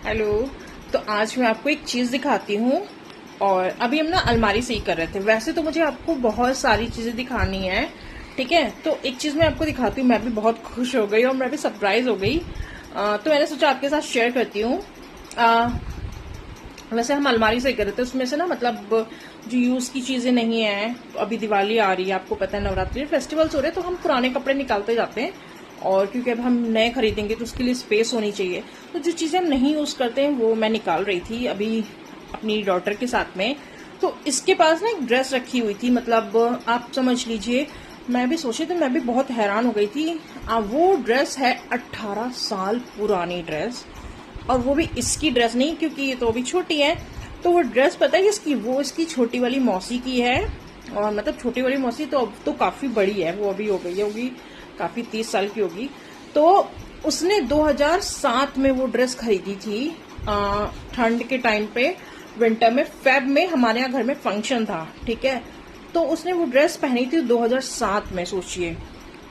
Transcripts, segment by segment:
Hello. तो आज मैं आपको एक चीज दिखाती हूँ। और अभी हम ना अलमारी से ही कर रहे थे। वैसे तो मुझे आपको बहुत सारी चीजें दिखानी है, ठीक है। तो एक चीज मैं आपको दिखाती हूँ। मैं भी बहुत खुश हो गई और मैं भी सरप्राइज हो गई। तो मैंने सोचा आपके साथ शेयर करती हूँ। वैसे हम अलमारी से ही कर रहे थे, उसमें से ना मतलब जो यूज की चीजें नहीं है। अभी दिवाली आ रही है, आपको पता है, नवरात्रि फेस्टिवल्स हो रहे हैं, तो हम पुराने कपड़े निकालते जाते हैं। और क्योंकि अब हम नए खरीदेंगे तो उसके लिए स्पेस होनी चाहिए, तो जो चीजें हम नहीं यूज करते हैं वो मैं निकाल रही थी अभी अपनी डॉटर के साथ में। तो इसके पास ना एक ड्रेस रखी हुई थी, मतलब आप समझ लीजिए। मैं भी सोची तो मैं भी बहुत हैरान हो गई थी। वो ड्रेस है 18 साल पुरानी ड्रेस। और वो भी इसकी ड्रेस नहीं, क्योंकि ये तो अभी छोटी है। तो वो ड्रेस पता है किसकी, वो इसकी छोटी वाली मौसी की है। और मतलब छोटी वाली मौसी तो अब तो काफी बड़ी है, वो अभी हो गई होगी काफी 30 साल की होगी। तो उसने 2007 में वो ड्रेस खरीदी थी, ठंड के टाइम पे, विंटर में, फेब में हमारे यहाँ घर में फंक्शन था, ठीक है। तो उसने वो ड्रेस पहनी थी 2007 में, सोचिए।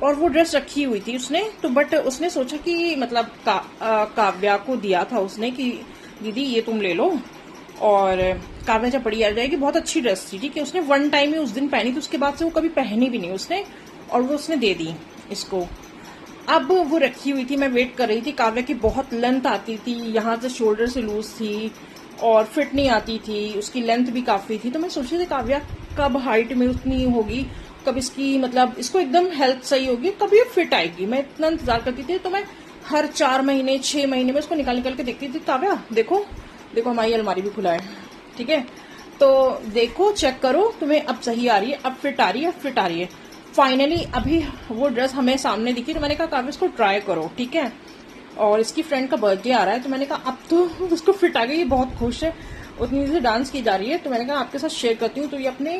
और वो ड्रेस रखी हुई थी उसने तो, बट उसने सोचा कि मतलब काव्या को दिया था उसने कि दीदी ये तुम ले लो। और काव्या जब बड़ी आ जाएगी, बहुत अच्छी ड्रेस थी, ठीक है। उसने वन टाइम ही उस दिन पहनी थी, उसके बाद से वो कभी पहनी भी नहीं उसने। और वो उसने दे दी इसको। अब वो रखी हुई थी, मैं वेट कर रही थी। काव्या की बहुत लेंथ आती थी, यहाँ से शोल्डर से लूज थी और फिट नहीं आती थी, उसकी लेंथ भी काफी थी। तो मैं सोच रही थी काव्या कब हाइट में उतनी होगी, कब इसकी मतलब इसको एकदम हेल्थ सही होगी, कब ये फिट आएगी। मैं इतना इंतजार करती थी। तो मैं हर 4 महीने 6 महीने में उसको निकाल निकाल के देखती थी। काव्या देखो देखो, हमारी अलमारी भी खुला है, ठीक है। तो देखो, चेक करो, तुम्हें अब सही आ रही है, अब फिट आ रही है, अब फिट आ रही है। फाइनली अभी वो ड्रेस हमें सामने दिखी, तो मैंने कहा काव्या इसको ट्राई करो, ठीक है। और इसकी फ्रेंड का बर्थडे आ रहा है, तो मैंने कहा अब तो उसको फिट आ गई, ये बहुत खुश है, उतनी देर से डांस की जा रही है। तो मैंने कहा आपके साथ शेयर करती हूँ। तो ये अपने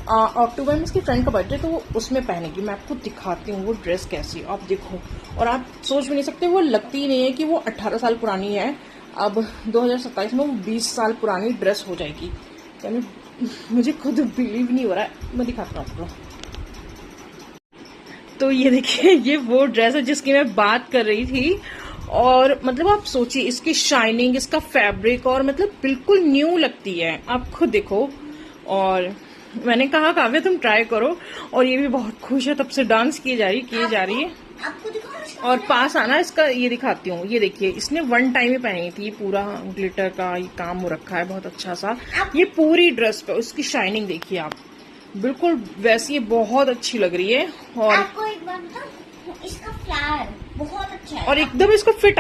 अक्टूबर में इसकी फ्रेंड का बर्थडे, तो वो उसमें पहनेगी। मैं आपको दिखाती हूँ वो ड्रेस कैसी, आप देखो। और आप सोच भी नहीं सकते, वो लगती ही नहीं है कि वो 18 साल पुरानी है। अब 2027 में वो 20 साल पुरानी ड्रेस हो जाएगी, यानी मुझे खुद बिलीव नहीं हो रहा है। मैं दिखाता हूँ आपको। तो ये देखिए, ये वो ड्रेस है जिसकी मैं बात कर रही थी। और मतलब आप सोचिए, इसकी शाइनिंग, इसका फैब्रिक, और मतलब बिल्कुल न्यू लगती है, आप खुद देखो। और मैंने कहा काव्या तुम ट्राई करो। और ये भी बहुत खुश है, तब से डांस की जा रही है। और पास आना, इसका ये दिखाती हूँ। ये देखिए, इसने वन टाइम ही पहनी थी, पूरा ग्लिटर का ये काम हो रखा है बहुत अच्छा सा। ये पूरी ड्रेस पे उसकी शाइनिंग देखिए आप, बिल्कुल वैसी ये बहुत अच्छी लग रही है। और आपको एक बात बताऊं, इसका फ्लावर बहुत अच्छा है और एकदम इसको फिट